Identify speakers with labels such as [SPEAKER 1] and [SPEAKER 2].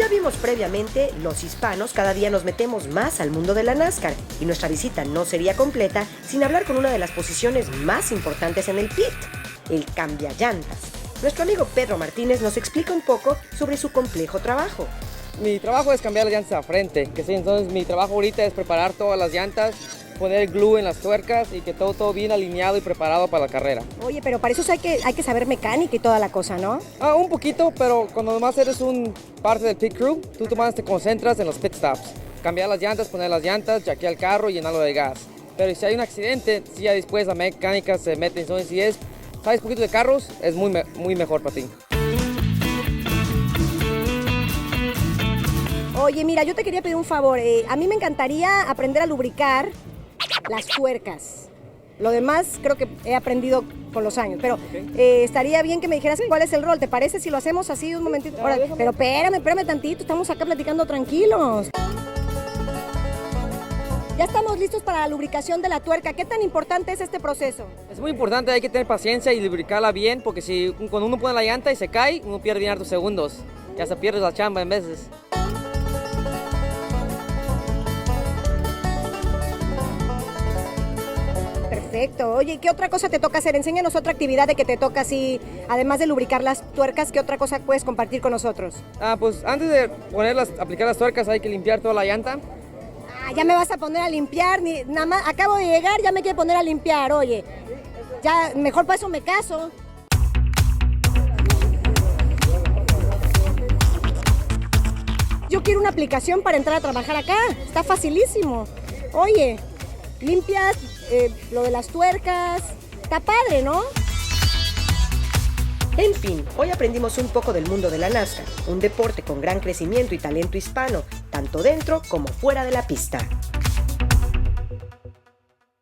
[SPEAKER 1] ya vimos previamente, los hispanos cada día nos metemos más al mundo de la NASCAR y nuestra visita no sería completa sin hablar con una de las posiciones más importantes en el pit, el cambiallantas. Nuestro amigo Pedro Martínez nos explica un poco sobre su complejo trabajo.
[SPEAKER 2] Mi trabajo es cambiar las llantas a frente, entonces mi trabajo ahorita es preparar todas las llantas, poner glue en las tuercas y que todo bien alineado y preparado para la carrera.
[SPEAKER 3] Oye, pero para eso hay que saber mecánica y toda la cosa, ¿no?
[SPEAKER 2] Un poquito, pero cuando nomás eres parte del pit crew, tú nomás te concentras en los pit stops. Cambiar las llantas, poner las llantas, jackear el carro y llenarlo de gas. Pero si hay un accidente, si ya después la mecánica se mete, entonces si sabes poquito de carros, es muy mejor para ti.
[SPEAKER 3] Oye, mira, yo te quería pedir un favor. A mí me encantaría aprender a lubricar las tuercas. Lo demás creo que he aprendido con los años, pero estaría bien que me dijeras cuál es el rol. ¿Te parece si lo hacemos así un momentito? Ahora, pero espérame tantito, estamos acá platicando tranquilos. Ya estamos listos para la lubricación de la tuerca. ¿Qué tan importante es este proceso?
[SPEAKER 2] Es muy importante, hay que tener paciencia y lubricarla bien, porque cuando uno pone la llanta y se cae, uno pierde bien hartos segundos. Ya se pierde la chamba en veces.
[SPEAKER 3] Perfecto. Oye, ¿qué otra cosa te toca hacer? Enséñanos otra actividad de que te toca así, además de lubricar las tuercas, ¿qué otra cosa puedes compartir con nosotros?
[SPEAKER 2] Pues antes de aplicar las tuercas hay que limpiar toda la llanta.
[SPEAKER 3] Ya me vas a poner a limpiar, nada más acabo de llegar, ya me quiere poner a limpiar, oye. Ya, mejor para eso me caso. Yo quiero una aplicación para entrar a trabajar acá, está facilísimo. Oye, limpias lo de las tuercas, está padre, ¿no?
[SPEAKER 1] En fin, hoy aprendimos un poco del mundo de la NASCAR, un deporte con gran crecimiento y talento hispano, tanto dentro como fuera de la pista.